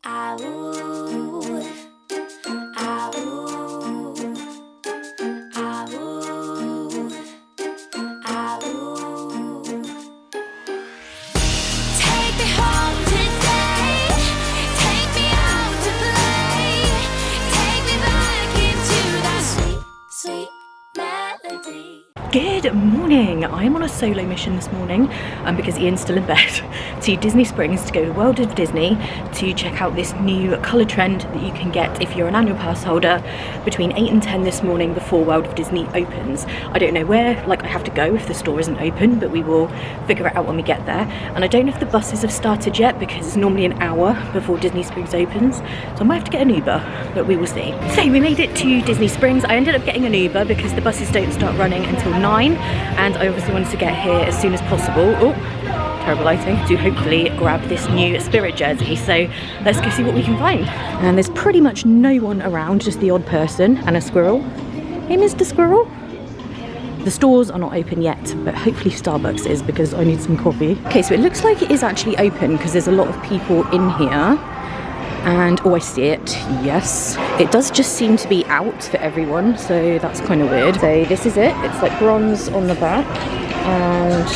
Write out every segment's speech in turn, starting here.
Good morning. I'm on a solo mission this morning because Ian's still in bed to Disney Springs to go to the World of Disney to check out this new colour trend that you can get if you're an annual pass holder between 8 and 10 this morning before World of Disney opens. I don't know where I have to go if the store isn't open, but we will figure it out when we get there. And I don't know if the buses have started yet because it's normally an hour before Disney Springs opens, so I might have to get an Uber, but we will see. So we made it to Disney Springs. I ended up getting an Uber because the buses don't start running until 9, and I obviously wanted to get here as soon as possible. Oh, terrible lighting. To hopefully grab this new Spirit jersey. So let's go see what we can find. And there's pretty much no one around, just the odd person and a squirrel. Hey, Mr. Squirrel. The stores are not open yet, but hopefully Starbucks is because I need some coffee. Okay, so it looks like it is actually open because there's a lot of people in here. And, oh, I see it, yes. It does just seem to be out for everyone, so that's kind of weird. So this is it. It's like bronze on the back, and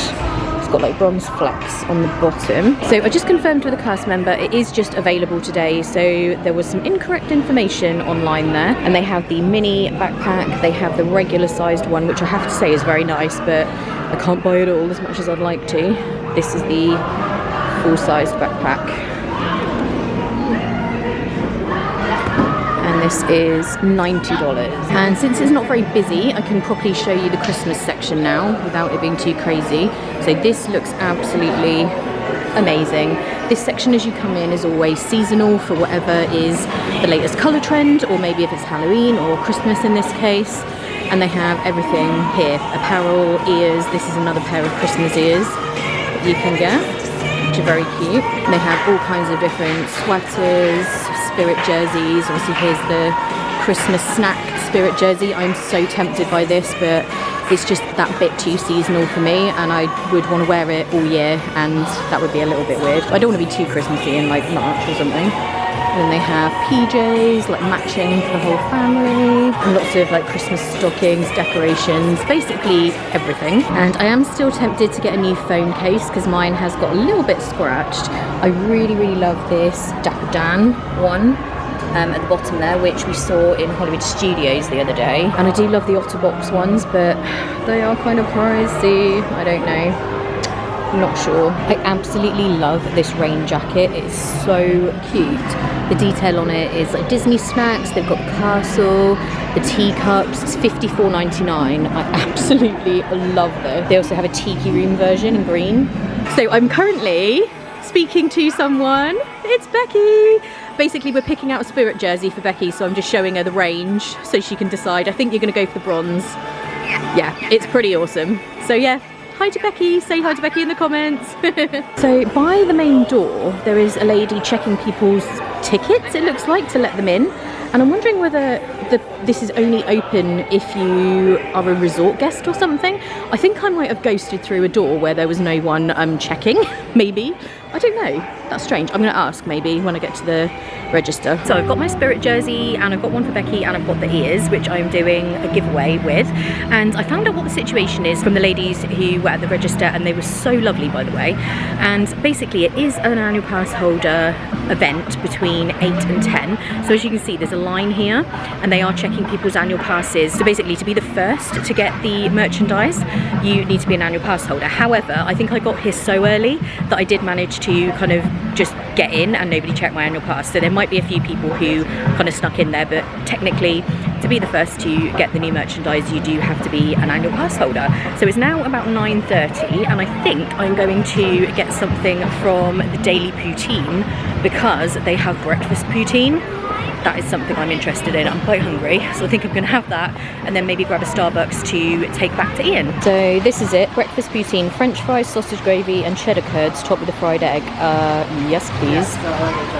it's got like bronze flecks on the bottom. So I just confirmed with a cast member, it is just available today. So there was some incorrect information online there. And they have the mini backpack, they have the regular sized one, which I have to say is very nice, but I can't buy it all as much as I'd like to. This is the full-sized backpack. And this is $90. And since it's not very busy, I can properly show you the Christmas section now without it being too crazy. So this looks absolutely amazing. This section as you come in is always seasonal for whatever is the latest colour trend, or maybe if it's Halloween or Christmas in this case. And they have everything here. Apparel, ears. This is another pair of Christmas ears that you can get, which are very cute. And they have all kinds of different sweaters, Spirit jerseys. Obviously here's the Christmas snack Spirit jersey. I'm so tempted by this, but it's just that bit too seasonal for me, and I would want to wear it all year, and that would be a little bit weird. I don't want to be too Christmassy in like March or something. And then they have PJs, like matching for the whole family, and lots of like Christmas stockings, decorations, basically everything. And I am still tempted to get a new phone case because mine has got a little bit scratched. I really, really love this Dapper Dan one at the bottom there, which we saw in Hollywood Studios the other day. And I do love the Otterbox ones, but they are kind of pricey. I don't know. I'm not sure. I absolutely love this rain jacket. It's so cute. The detail on it is like Disney snacks. They've got the castle, the teacups. It's $54.99. I absolutely love this. They also have a tiki room version in green. So I'm currently speaking to someone. It's Becky. Basically, we're picking out a Spirit jersey for Becky, so I'm just showing her the range so she can decide. I think you're going to go for the bronze. Yeah, it's pretty awesome. So yeah. Hi to Becky, say hi to Becky in the comments. So by the main door, there is a lady checking people's tickets, it looks like, to let them in. And I'm wondering whether this is only open if you are a resort guest or something. I think I might have ghosted through a door where there was no one checking, maybe. I don't know, that's strange. I'm gonna ask maybe when I get to the register. So I've got my Spirit jersey, and I've got one for Becky, and I've got the ears, which I'm doing a giveaway with. And I found out what the situation is from the ladies who were at the register, and they were so lovely, by the way. And basically it is an annual pass holder event between 8 and 10. So as you can see, there's a line here, and they are checking people's annual passes. So basically, to be the first to get the merchandise, you need to be an annual pass holder. However, I think I got here so early that I did manage to kind of just get in and nobody checked my annual pass. So there might be a few people who kind of snuck in there, but technically to be the first to get the new merchandise, you do have to be an annual pass holder. So it's now about 9:30, and I think I'm going to get something from the Daily Poutine because they have breakfast poutine. That is something I'm interested in. I'm quite hungry, so I think I'm gonna have that, and then maybe grab a Starbucks to take back to Ian. So this is it, breakfast poutine, French fries, sausage gravy, and cheddar curds topped with a fried egg. Yes please,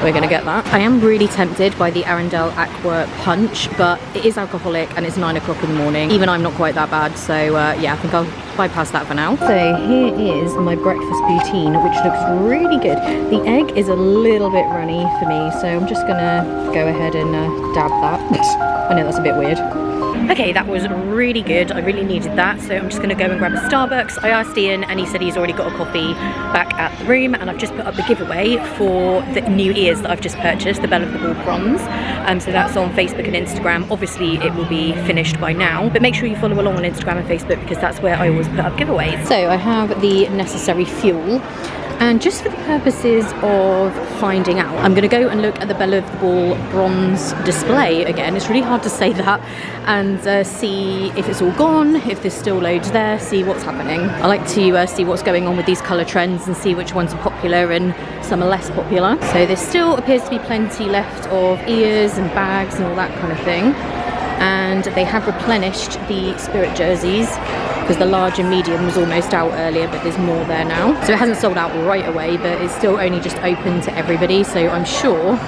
we're gonna get that. I am really tempted by the Arundel Aqua Punch, but it is alcoholic and it's 9 o'clock in the morning. Even I'm not quite that bad, so yeah, I think I'll bypass that for now. So here is my breakfast poutine, which looks really good. The egg is a little bit runny for me, so I'm just gonna go ahead and dab that. I know that's a bit weird. Okay, that was really good. I really needed that, so I'm just going to go and grab a Starbucks. I asked Ian and he said he's already got a coffee back at the room, and I've just put up the giveaway for the new ears that I've just purchased, the Belle of the Ball bronze. So that's on Facebook and Instagram. Obviously it will be finished by now, but make sure you follow along on Instagram and Facebook because that's where I always put up giveaways. So I have the necessary fuel. And just for the purposes of finding out, I'm going to go and look at the Belle of the Ball bronze display again. It's really hard to say that, and see if it's all gone, if there's still loads there, see what's happening. I like to see what's going on with these colour trends and see which ones are popular and some are less popular. So there still appears to be plenty left of ears and bags and all that kind of thing. And they have replenished the Spirit jerseys because the large and medium was almost out earlier, but there's more there now. So it hasn't sold out right away, but it's still only just open to everybody, so I'm sure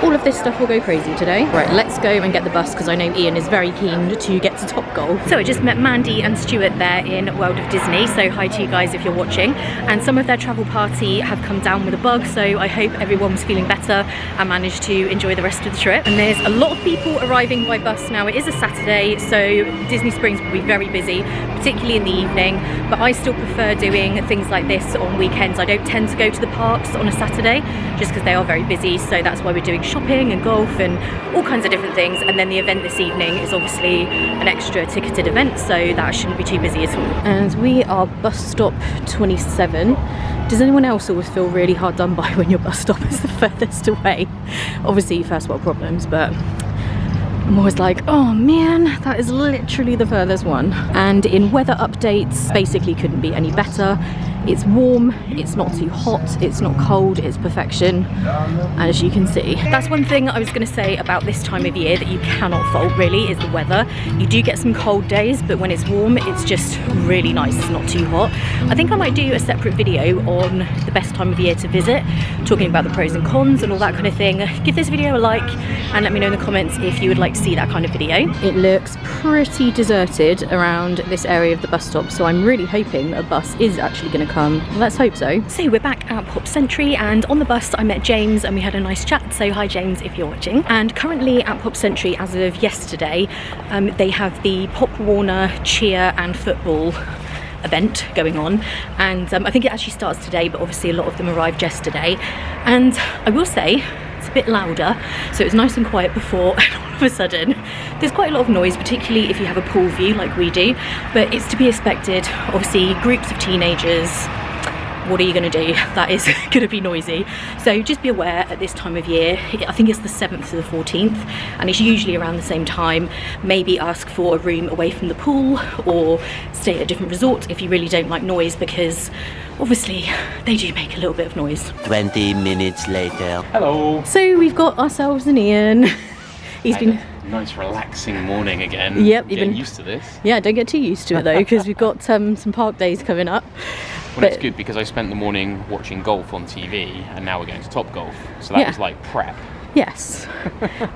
all of this stuff will go crazy today. Right, let's go and get the bus because I know Ian is very keen to get to TopGolf. So I just met Mandy and Stuart there in World of Disney, so hi to you guys if you're watching. And some of their travel party have come down with a bug, so I hope everyone was feeling better and managed to enjoy the rest of the trip. And there's a lot of people arriving by bus now. It is a Saturday, so Disney Springs will be very busy, particularly in the evening, but I still prefer doing things like this on weekends. I don't tend to go to the parks on a Saturday just because they are very busy, so that's why we're doing shopping and golf and all kinds of different things. And then the event this evening is obviously an extra ticketed event, so that shouldn't be too busy at all. And we are bus stop 27. Does anyone else always feel really hard done by when your bus stop is the furthest away? Obviously first world problems, but I'm always like, oh man, that is literally the furthest one. And in weather updates, basically couldn't be any better. It's warm, it's not too hot, it's not cold, it's perfection, as you can see. That's one thing I was going to say about this time of year that you cannot fault really, is the weather. You do get some cold days, but when it's warm, it's just really nice, it's not too hot. I think I might do a separate video on the best time of year to visit, talking about the pros and cons and all that kind of thing. Give this video a like and let me know in the comments if you would like to see that kind of video. It looks pretty deserted around this area of the bus stop, so I'm really hoping a bus is actually going to come. Let's hope so. So we're back at Pop Century, and on the bus I met James and we had a nice chat, so hi James if you're watching. And currently at Pop Century, as of yesterday, they have the Pop Warner cheer and football event going on, and I think it actually starts today, but obviously a lot of them arrived yesterday. And I will say it's a bit louder, so it was nice and quiet before, and all of a sudden there's quite a lot of noise, particularly if you have a pool view like we do, but it's to be expected. Obviously groups of teenagers, what are you going to do? That is going to be noisy, so just be aware at this time of year. I think it's the 7th to the 14th, and it's usually around the same time. Maybe ask for a room away from the pool or stay at a different resort if you really don't like noise, because obviously they do make a little bit of noise. 20 minutes later. Hello. So we've got ourselves an Ian. He's been nice relaxing morning again. Yep, getting used to this. Yeah, don't get too used to it though, because we've got some park days coming up. Well, it's good because I spent the morning watching golf on TV, and now we're going to TopGolf, so that was like prep. Yes.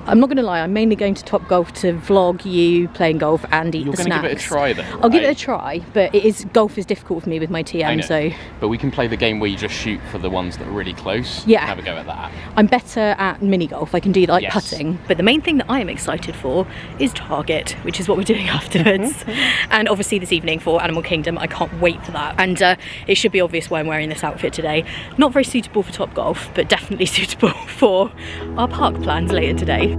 I'm not going to lie, I'm mainly going to TopGolf to vlog you playing golf and eat the snacks. You're going to give it a try then, right? I'll give it a try, but golf is difficult for me with my TM, so... But we can play the game where you just shoot for the ones that are really close. Yeah. Have a go at that. I'm better at mini golf, I can do like putting. But the main thing that I am excited for is Target, which is what we're doing afterwards. And obviously this evening for Animal Kingdom, I can't wait for that. And it should be obvious why I'm wearing this outfit today. Not very suitable for TopGolf, but definitely suitable for our park plans later today.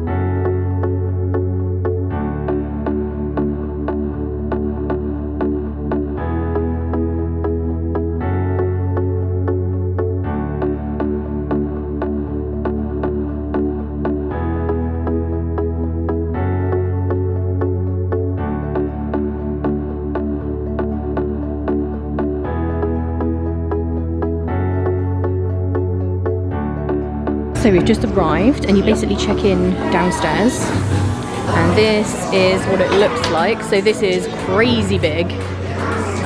So we've just arrived, and you basically check in downstairs, and this is what it looks like. So this is crazy big.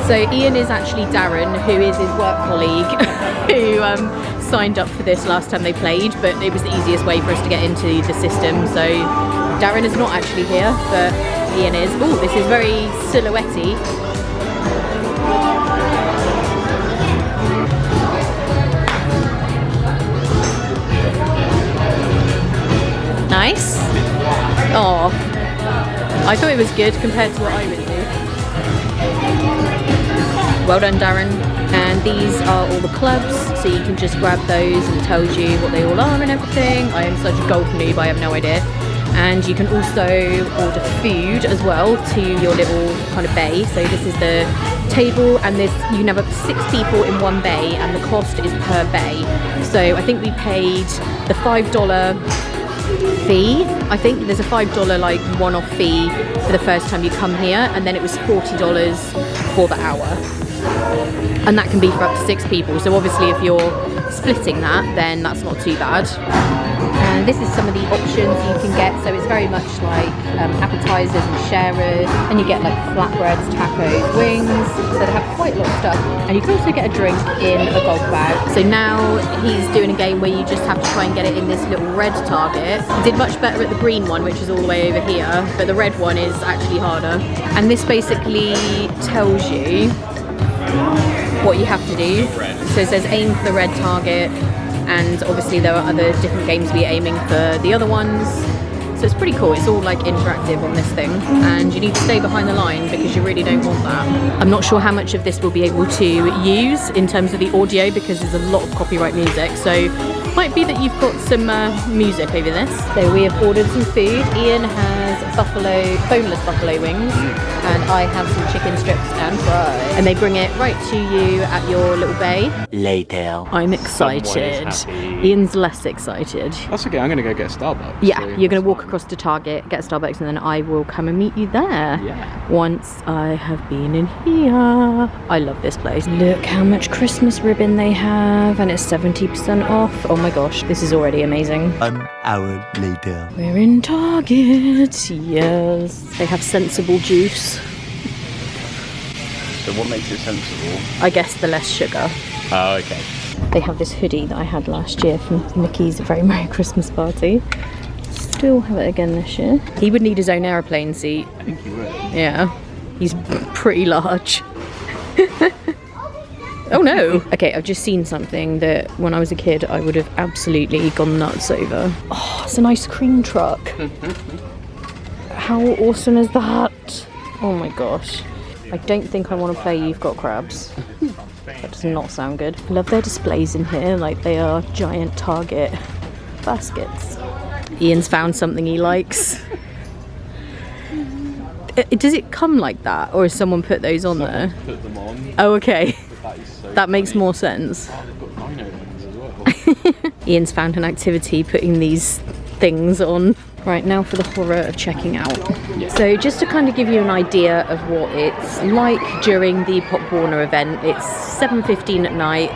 So Ian is actually Darren, who is his work colleague, who signed up for this last time they played, but it was the easiest way for us to get into the system. So Darren is not actually here, but Ian is. Oh, this is very silhouette-y. Nice. Oh, I thought it was good compared to what I would do. Well done, Darren. And these are all the clubs, so you can just grab those and it tells you what they all are and everything. I am such a golf noob, I have no idea. And you can also order food as well to your little kind of bay. So this is the table, and this, you can have up to 6 people in one bay, and the cost is per bay. So I think we paid the $5 fee. I think there's a $5 like one-off fee for the first time you come here, and then it was $40 for the hour, and that can be for up to 6 people. So obviously if you're splitting that, then that's not too bad. And this is some of the options you can get. So it's very much like appetizers and sharers, and you get like flatbreads, tacos, wings. So they have quite a lot of stuff, and you can also get a drink in a golf bag. So now he's doing a game where you just have to try and get it in this little red target. He did much better at the green one, which is all the way over here, but the red one is actually harder. And this basically tells you what you have to do. So it says aim for the red target, and obviously there are other different games we're aiming for the other ones. So it's pretty cool. It's all like interactive on this thing, and you need to stay behind the line because you really don't want that. I'm not sure how much of this we'll be able to use in terms of the audio because there's a lot of copyright music, so might be that you've got some music over this. So we have ordered some food. Ian has boneless buffalo wings, and I have some chicken strips and fries. And they bring it right to you at your little bay. Later. I'm excited. Ian's less excited. That's okay, I'm gonna go get a Starbucks. Yeah, so you're gonna walk across to Target, get a Starbucks, and then I will come and meet you there. Yeah. Once I have been in here. I love this place. Look how much Christmas ribbon they have, and it's 70% off. Oh my gosh, this is already amazing. An hour later. We're in Target, yes. They have sensible juice. So what makes it sensible? I guess the less sugar. Oh, okay. They have this hoodie that I had last year from Mickey's Very Merry Christmas Party. Still have it again this year. He would need his own aeroplane seat. I think you would. Yeah, he's pretty large. Oh no! Okay, I've just seen something that when I was a kid I would have absolutely gone nuts over. Oh, it's an ice cream truck. How awesome is that? Oh my gosh. I don't think I want to play You've Got Crabs. That does not sound good. I love their displays in here, like they are giant Target baskets. Ian's found something he likes. Does it come like that, or has someone put those on there? Put them on. Oh, okay. That is so That makes more sense. Oh, they've got dino ones as well. Ian's found an activity putting these things on. Right, now for the horror of checking out. Yeah. So just to kind of give you an idea of what it's like during the Pop Warner event, it's 7:15 at night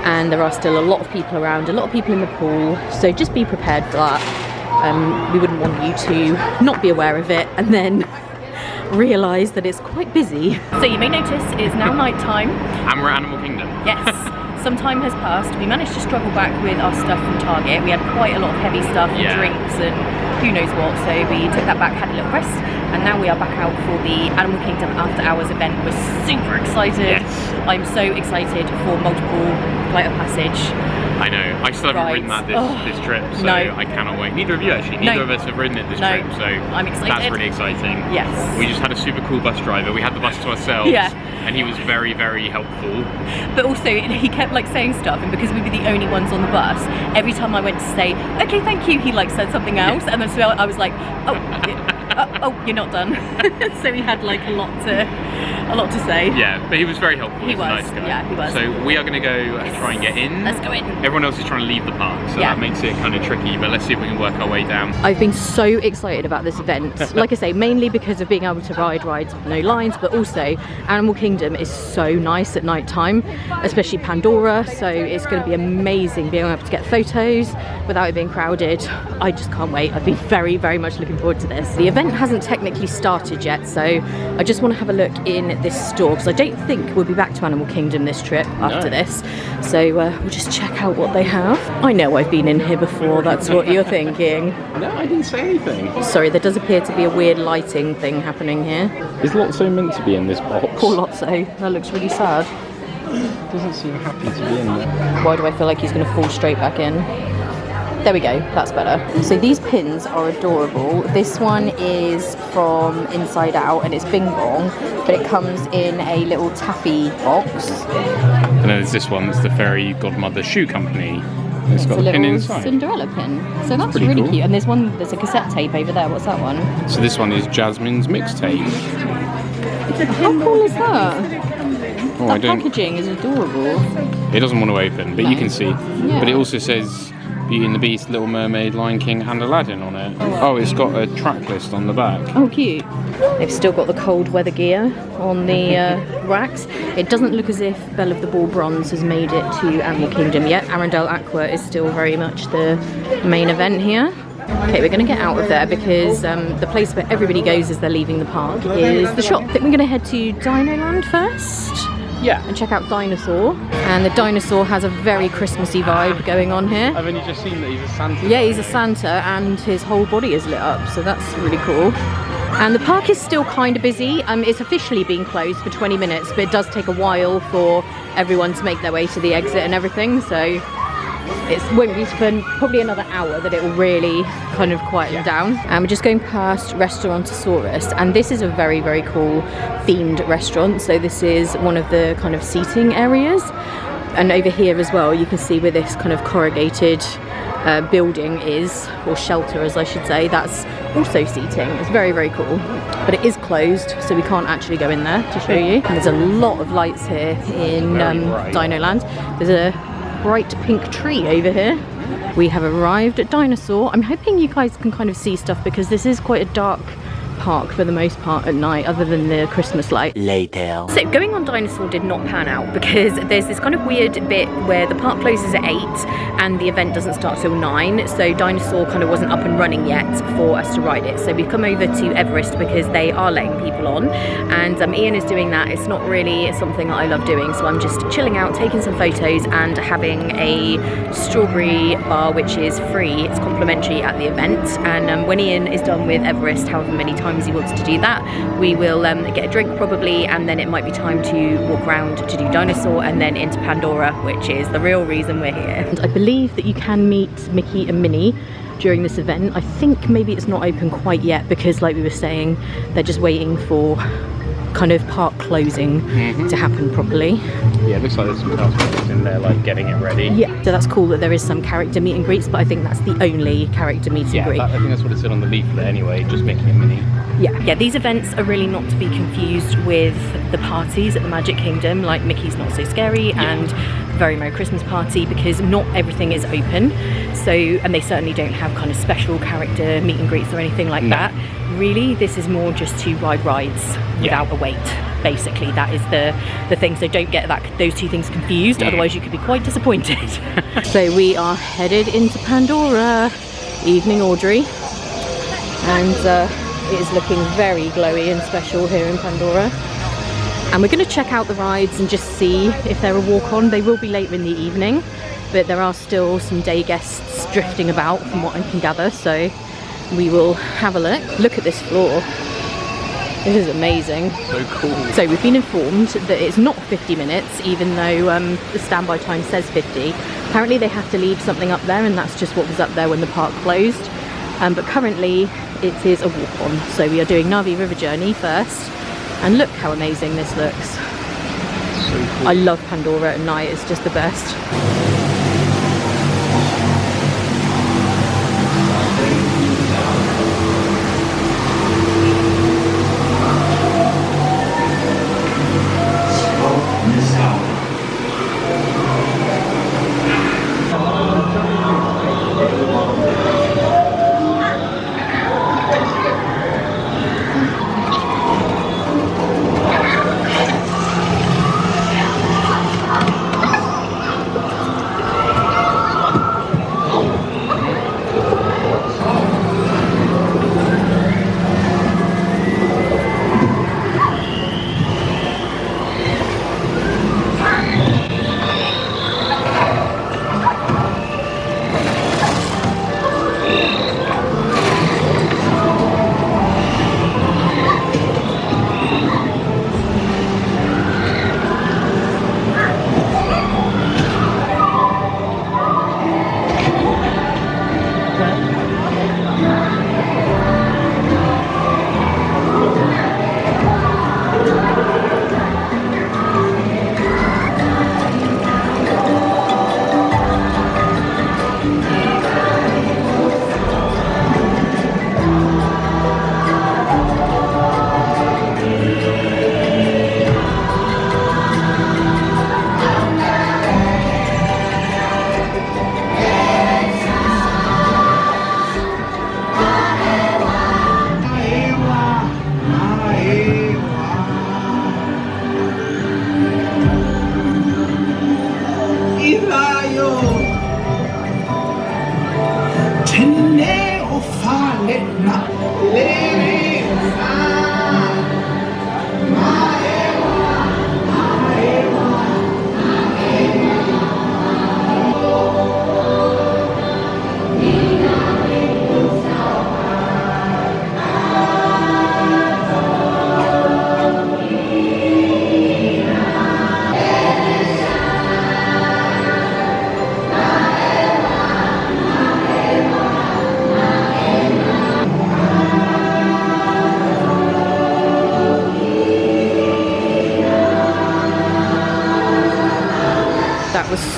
and there are still a lot of people around, a lot of people in the pool, so just be prepared for that. We wouldn't want you to not be aware of it and then realise that it's quite busy. So you may notice it is now night time. And we're at Animal Kingdom. Yes. Some time has passed. We managed to struggle back with our stuff from Target. We had quite a lot of heavy stuff and drinks and who knows what, so we took that back, had a little rest, and now we are back out for the Animal Kingdom After Hours event. We're super excited. Yes. I'm so excited for multiple Flight of Passage. I know. I still haven't ridden that this trip, so I cannot wait. Neither of you actually. Neither of us have ridden it this trip, so I'm excited. That's really exciting. Yes. We just had a super cool bus driver. We had the bus to ourselves. Yeah. And he was very, very helpful. But also, he kept like saying stuff, and because we were the only ones on the bus, every time I went to say, okay, thank you, he like said something else, and then so I was like, oh, you're not done. So he had like a lot to say. Yeah, but he was very helpful. He was, a nice guy. yeah, he was. So we are going to go try and get in. Let's go in. Everyone else is trying to leave the park, so that makes it kind of tricky, but let's see if we can work our way down. I've been so excited about this event. Like I say, mainly because of being able to ride rides with no lines, but also Animal Kingdom is so nice at night time, especially Pandora, so it's going to be amazing being able to get photos without it being crowded. I just can't wait. I've been very, very much looking forward to this. The event event hasn't technically started yet, so I just want to have a look in this store because I don't think we'll be back to Animal Kingdom this trip after this. So we'll just check out what they have. I know I've been in here before, that's what you're thinking. No, I didn't say anything. Sorry, there does appear to be a weird lighting thing happening here. Is Lotso meant to be in this box? Poor Lotso, that looks really sad. Doesn't seem happy to be in there. Why do I feel like he's going to fall straight back in? There we go, that's better. So these pins are adorable. This one is from Inside Out and it's Bing Bong, but it comes in a little taffy box. And then there's this one, it's the Fairy Godmother Shoe Company. It's got a pin inside. Cinderella pin. So that's really cool. Cute. And there's a cassette tape over there. What's that one? So this one is Jasmine's mixtape. How cool is that? Oh, that packaging is adorable. It doesn't want to open, but you can see. Yeah. But it also says Beauty and the Beast, Little Mermaid, Lion King and Aladdin on it. Oh, it's got a track list on the back. Oh, cute. They've still got the cold weather gear on the racks. It doesn't look as if Belle of the Ball Bronze has made it to Animal Kingdom yet. Arendelle Aqua is still very much the main event here. Okay, we're going to get out of there because the place where everybody goes as they're leaving the park is the shop. I think we're going to head to Dinoland first. Yeah. And check out Dinosaur. And the dinosaur has a very Christmassy vibe going on here. I've only just seen that he's a Santa. Yeah, he's a Santa and his whole body is lit up, so that's really cool. And the park is still kind of busy. It's officially been closed for 20 minutes, but it does take a while for everyone to make their way to the exit and everything, so it won't be for probably another hour that it will really kind of quieten down. And we're just going past Restaurantosaurus, and this is a very, very cool themed restaurant. So this is one of the kind of seating areas. And over here as well, you can see where this kind of corrugated building is, or shelter as I should say, that's also seating. It's very, very cool. But it is closed, so we can't actually go in there to show you. And there's a lot of lights here in Dinoland. There's a bright pink tree over here. We have arrived at Dinosaur. I'm hoping you guys can kind of see stuff because this is quite a dark park for the most part at night, other than the Christmas light. Later. So going on Dinosaur did not pan out because there's this kind of weird bit where the park closes at 8 and the event doesn't start till 9, so Dinosaur kind of wasn't up and running yet for us to ride it. So we've come over to Everest because they are letting people on, and Ian is doing that. It's not really something that I love doing, so I'm just chilling out, taking some photos and having a strawberry bar which is free. It's complimentary at the event, and when Ian is done with Everest, however many times he wants to do that, we will get a drink probably, and then it might be time to walk around to do Dinosaur and then into Pandora, which is the real reason we're here. And I believe that you can meet Mickey and Minnie during this event. I think maybe it's not open quite yet because, like we were saying, they're just waiting for kind of park closing to happen properly. Yeah, it looks like there's some customers in there like getting it ready. Yeah, so that's cool that there is some character meet and greets, but I think that's the only character meet and greet. I think that's what it said on the leaflet anyway, just Mickey and Minnie. Yeah, these events are really not to be confused with the parties at the Magic Kingdom, like Mickey's Not So Scary and Very Merry Christmas Party, because not everything is open. So, and they certainly don't have kind of special character meet and greets or anything like that. Really, this is more just to ride rides without a wait. Basically, that is the thing. So don't get those two things confused, otherwise you could be quite disappointed. So we are headed into Pandora, Evening Audrey, and it is looking very glowy and special here in Pandora. And we're going to check out the rides and just see if they're a walk-on. They will be later in the evening, but there are still some day guests drifting about from what I can gather, so we will have a look. Look at this floor. This is amazing. So cool. So we've been informed that it's not 50 minutes, even though the standby time says 50. Apparently they have to leave something up there, and that's just what was up there when the park closed. But currently it is a walk-on. So we are doing Navi River Journey first. And look how amazing this looks. So cool. I love Pandora at night, it's just the best.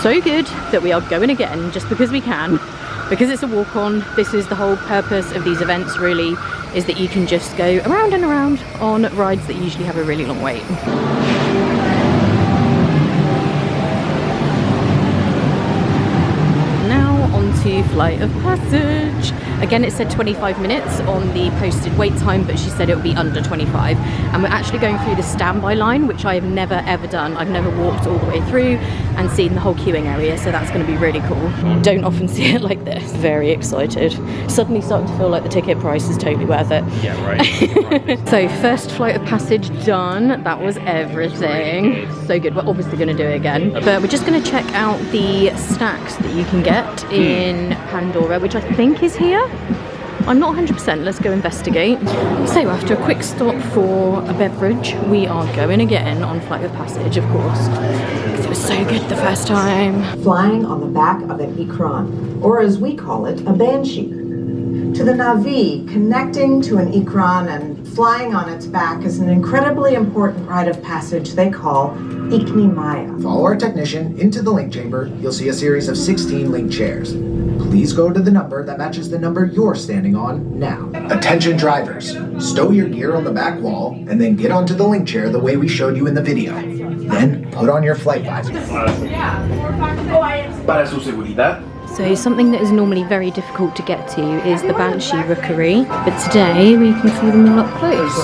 so good that we are going again just because we can. Because it's a walk-on, this is the whole purpose of these events really, is that you can just go around and around on rides that usually have a really long wait. To Flight of Passage. Again, it said 25 minutes on the posted wait time, but she said it would be under 25. And we're actually going through the standby line, which I have never ever done. I've never walked all the way through and seen the whole queuing area, so that's going to be really cool. Don't often see it like this. Very excited. Suddenly starting to feel like the ticket price is totally worth it. Yeah, right. So first Flight of Passage done. That was everything. So good. We're obviously going to do it again, but we're just going to check out the snacks that you can get in Pandora, which I think is here. I'm not 100%, let's go investigate. So after a quick stop for a beverage, we are going again on Flight of Passage, of course, because it was so good the first time. Flying on the back of an Ikran, or as we call it, a banshee. To the Navi, connecting to an Ikran and flying on its back is an incredibly important rite of passage they call Ikni Maya. Follow our technician into the link chamber. You'll see a series of 16 link chairs. Please go to the number that matches the number you're standing on now. Attention drivers, stow your gear on the back wall and then get onto the link chair the way we showed you in the video. Then put on your flight visor. Para su seguridad. So something that is normally very difficult to get to is the Banshee Rookery, but today we can see them all up close.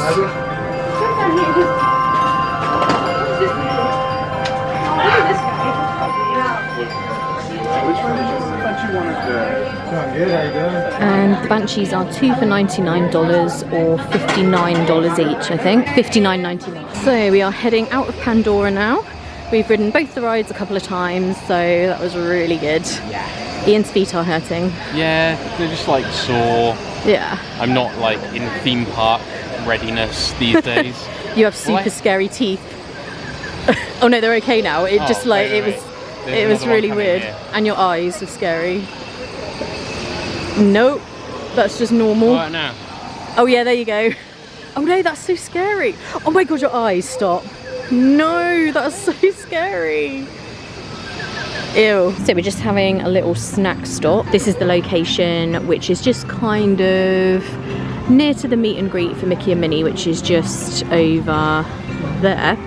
And the Banshees are 2 for $99 or $59 each, I think. $59.99. So we are heading out of Pandora now. We've ridden both the rides a couple of times, so that was really good. Yeah. Ian's feet are hurting. Yeah, they're just like sore. Yeah. I'm not like in theme park readiness these days. You have super scary teeth. Oh no, they're okay now. It just like, wait. It was really weird. Here. And your eyes were scary. Nope, that's just normal. Right now. Oh yeah, there you go. Oh no, that's so scary. Oh my god, your eyes, stop. No, that's so scary. Ew. So we're just having a little snack stop. This is the location, which is just kind of near to the meet and greet for Mickey and Minnie, which is just over there.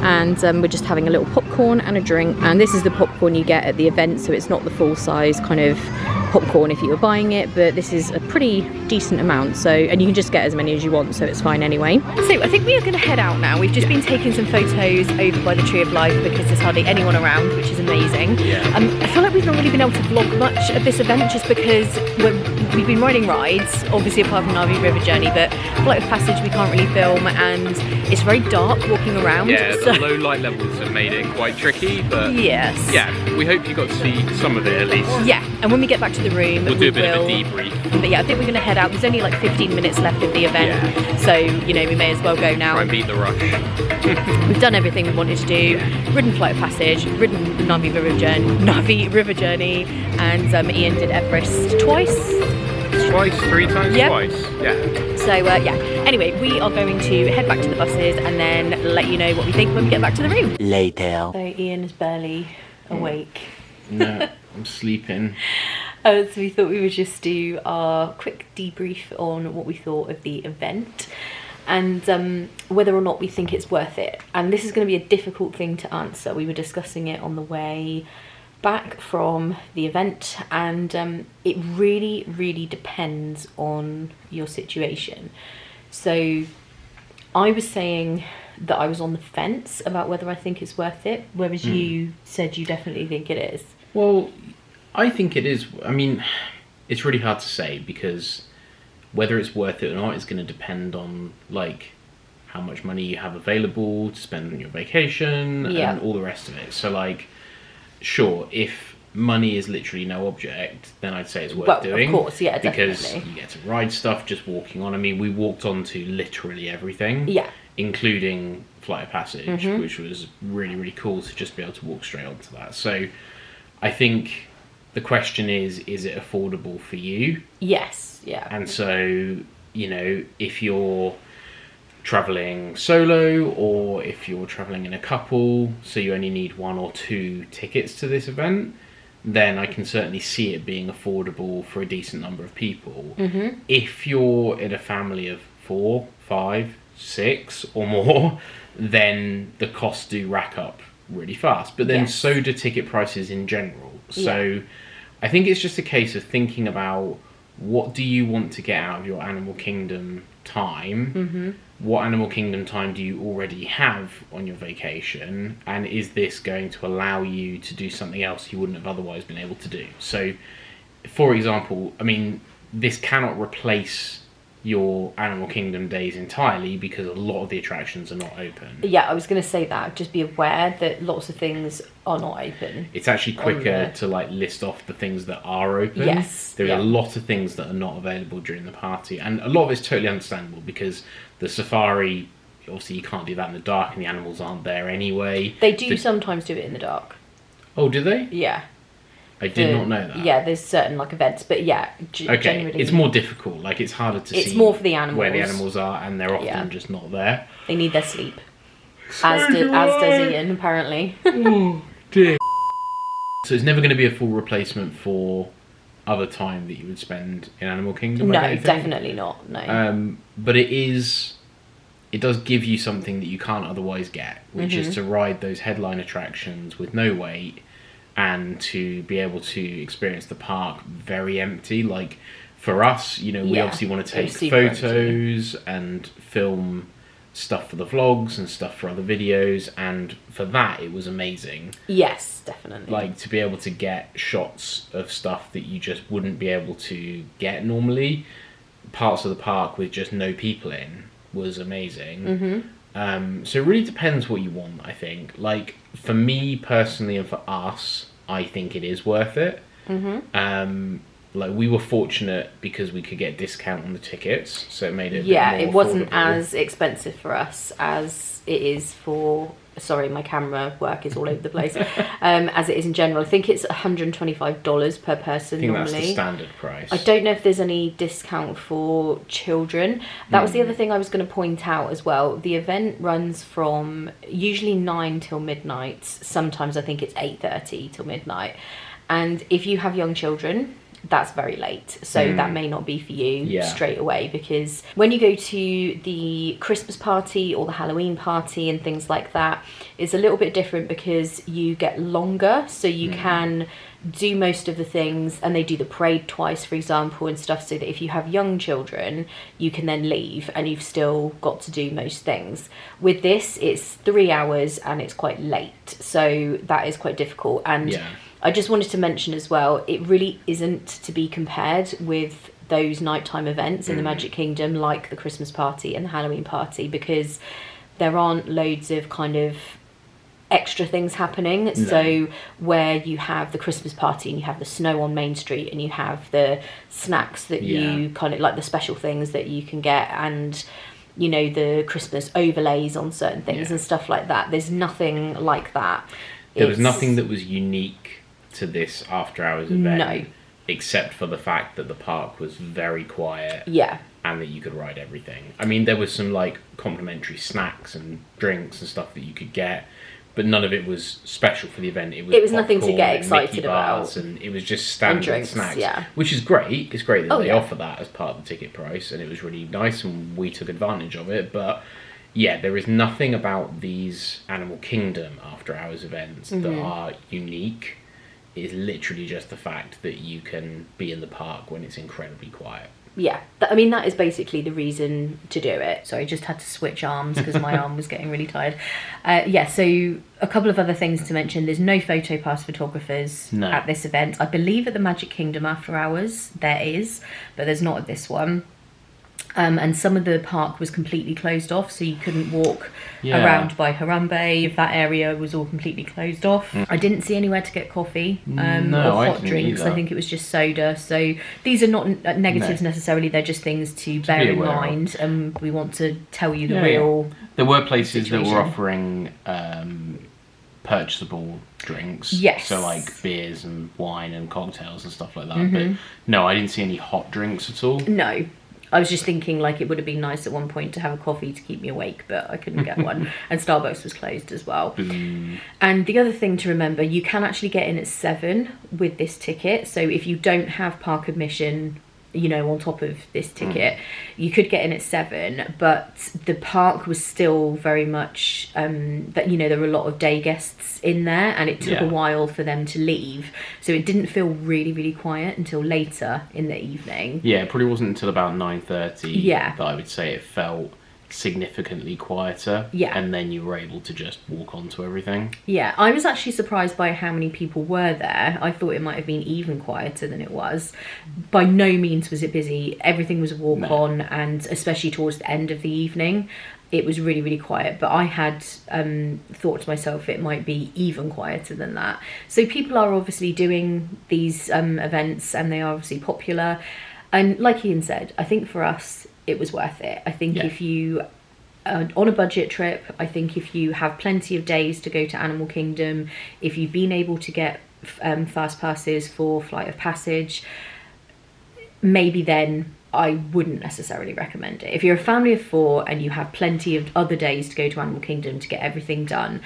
And we're just having a little popcorn and a drink. And this is the popcorn you get at the event, so it's not the full size kind of popcorn if you were buying it, but this is a pretty decent amount, so, and you can just get as many as you want, so it's fine anyway. So I think we are going to head out now. We've just been taking some photos over by the Tree of Life because there's hardly anyone around, which is amazing. I feel like we've not really been able to vlog much of this event just because we've been riding rides, obviously apart from Navi River Journey, but Flight of Passage we can't really film, and it's very dark walking around. Yeah, so the low light levels have made it quite tricky, but yes. Yeah, we hope you got to see some of it at least. Yeah, and when we get back to the room, we'll do a bit of a debrief. But yeah, I think we're going to head out. There's only like 15 minutes left of the event, so you know we may as well go now. Try and beat the rush. We've done everything we wanted to do. Ridden Flight of Passage, ridden the Navi River Journey, and Ian did Everest twice. Twice, 3 times, yep. Twice. Yeah. So yeah. Anyway, we are going to head back to the buses and then let you know what we think when we get back to the room. Later. So Ian is barely awake. No, I'm sleeping. So we thought we would just do our quick debrief on what we thought of the event and whether or not we think it's worth it. And this is going to be a difficult thing to answer. We were discussing it on the way back from the event, and it really depends on your situation. So I was saying that I was on the fence about whether I think it's worth it, whereas you said you definitely think it is. Well, I think it is. I mean, it's really hard to say because whether it's worth it or not is going to depend on like how much money you have available to spend on your vacation and all the rest of it. So like, sure, if money is literally no object, then I'd say it's worth doing. Of course, yeah, because definitely. you get to ride stuff just walking on. I mean, we walked onto literally everything, including Flight of Passage, which was really cool to just be able to walk straight onto that. So I think the question is it affordable for you? Yes, yeah. And so, you know, if you're traveling solo, or if you're traveling in a couple, so you only need 1 or 2 tickets to this event, then I can certainly see it being affordable for a decent number of people. If you're in a family of 4, 5, 6 or more, then the costs do rack up really fast. But then so do ticket prices in general. So I think it's just a case of thinking about, what do you want to get out of your Animal Kingdom time? What Animal Kingdom time do you already have on your vacation? And is this going to allow you to do something else you wouldn't have otherwise been able to do? So, for example, I mean, this cannot replace your Animal Kingdom days entirely, because a lot of the attractions are not open. Yeah, I was going to say that. Just be aware that lots of things are not open. It's actually quicker to like list off the things that are open. Yes. There are a lot of things that are not available during the party, and a lot of it's totally understandable, because the safari, obviously you can't do that in the dark and the animals aren't there anyway. They do sometimes do it in the dark. Oh, do they? Yeah. I did not know that. Yeah, there's certain like events, but yeah, generally it's more difficult. Like, it's harder to see. It's more for the animals, where the animals are, and they're often just not there. They need their sleep, as does Ian apparently. Oh dear. So it's never going to be a full replacement for other time that you would spend in Animal Kingdom. No, definitely not. No. But it does give you something that you can't otherwise get, which is to ride those headline attractions with no wait, and to be able to experience the park very empty. Like, for us, you know, we obviously want to take photos and film stuff for the vlogs and stuff for other videos, and for that it was amazing. Yes, definitely. Like, to be able to get shots of stuff that you just wouldn't be able to get normally, parts of the park with just no people in, was amazing. So it really depends what you want, I think. Like, for me personally, and for us, I think it is worth it. Like, we were fortunate because we could get discount on the tickets, so it made it a bit more it wasn't affordable. as expensive for us as it is for, sorry, my camera work is all over the place, as it is in general. I think it's $125 per person. I think normally. that's the standard price. I don't know if there's any discount for children. That was the other thing I was going to point out as well. The event runs from usually 9 till midnight. Sometimes I think it's 8:30 till midnight. And if you have young children, that's very late, so that may not be for you straight away, because when you go to the Christmas party or the Halloween party and things like that, it's a little bit different because you get longer, so you can do most of the things, and they do the parade twice, for example, and stuff, so that if you have young children you can then leave and you've still got to do most things. With this, it's 3 hours and it's quite late, so that is quite difficult. And I just wanted to mention as well, it really isn't to be compared with those nighttime events in the Magic Kingdom, like the Christmas party and the Halloween party, because there aren't loads of kind of extra things happening. No. So where you have the Christmas party and you have the snow on Main Street and you have the snacks that you kind of like, the special things that you can get, and you know, the Christmas overlays on certain things and stuff like that. There's nothing like that. There was nothing that was unique to this After Hours event, except for the fact that the park was very quiet, and that you could ride everything. I mean, there was some like complimentary snacks and drinks and stuff that you could get, but none of it was special for the event. It was nothing to get excited about, and it was just standard snacks, which is great. It's great that they offer that as part of the ticket price, and it was really nice, and we took advantage of it. But yeah, there is nothing about these Animal Kingdom After Hours events that are unique. Is literally just the fact that you can be in the park when it's incredibly quiet. Yeah, I mean, that is basically the reason to do it. So I just had to switch arms because my arm was getting really tired. So a couple of other things to mention. There's no photo pass photographers at this event. I believe at the Magic Kingdom After Hours there is, but there's not at this one. And some of the park was completely closed off, so you couldn't walk around by Harambe. That area was all completely closed off. I didn't see anywhere to get coffee or hot drinks. I think it was just soda. So these are not negatives necessarily, they're just things to bear in mind, and we want to tell you the real There were places that were offering purchasable drinks, so like beers and wine and cocktails and stuff like that, but no, I didn't see any hot drinks at all. No. I was just thinking like it would have been nice at one point to have a coffee to keep me awake, but I couldn't get one. And Starbucks was closed as well. And the other thing to remember, you can actually get in at 7 with this ticket. So if you don't have park admission, you know, on top of this ticket, you could get in at 7, but the park was still very much that, you know, there were a lot of day guests in there, and it took a while for them to leave, so it didn't feel really quiet until later in the evening. Yeah, it probably wasn't until about 9:30 that I would say it felt significantly quieter, and then you were able to just walk onto everything. Yeah, I was actually surprised by how many people were there. I thought it might have been even quieter than it was. By no means was it busy. Everything was a walk on, and especially towards the end of the evening it was really quiet, but I had thought to myself it might be even quieter than that. So people are obviously doing these events, and they are obviously popular, and like Ian said, I think for us it was worth it. I think if you on a budget trip, I think if you have plenty of days to go to Animal Kingdom, if you've been able to get fast passes for Flight of Passage, maybe then I wouldn't necessarily recommend it. If you're a family of 4 and you have plenty of other days to go to Animal Kingdom to get everything done,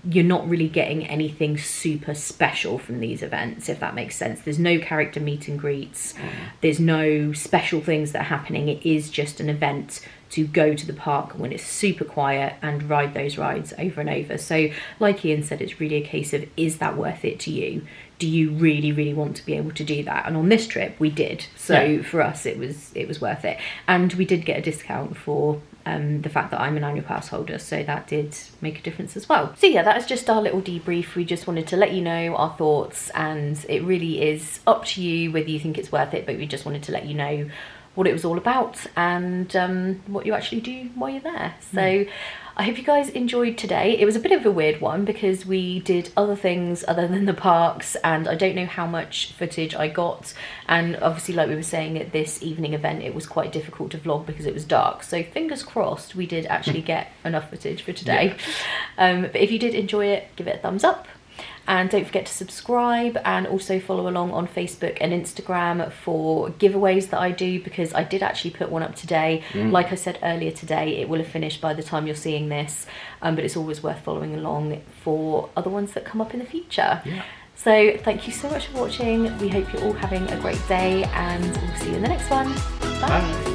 you're not really getting anything super special from these events, if that makes sense. There's no character meet and greets. There's no special things that are happening. It is just an event to go to the park when it's super quiet and ride those rides over and over. So like Ian said, it's really a case of, is that worth it to you? Do you really want to be able to do that? And on this trip we did, so for us it was worth it, and we did get a discount for the fact that I'm an annual pass holder, so that did make a difference as well. So yeah, that is just our little debrief. We just wanted to let you know our thoughts, and it really is up to you whether you think it's worth it, but we just wanted to let you know what it was all about and what you actually do while you're there. So I hope you guys enjoyed today. It was a bit of a weird one because we did other things other than the parks, and I don't know how much footage I got, and obviously like we were saying at this evening event it was quite difficult to vlog because it was dark, so fingers crossed we did actually get enough footage for today. But if you did enjoy it, give it a thumbs up. And don't forget to subscribe, and also follow along on Facebook and Instagram for giveaways that I do, because I did actually put one up today. Like I said earlier today, it will have finished by the time you're seeing this, but it's always worth following along for other ones that come up in the future. So thank you so much for watching. We hope you're all having a great day, and we'll see you in the next one. Bye.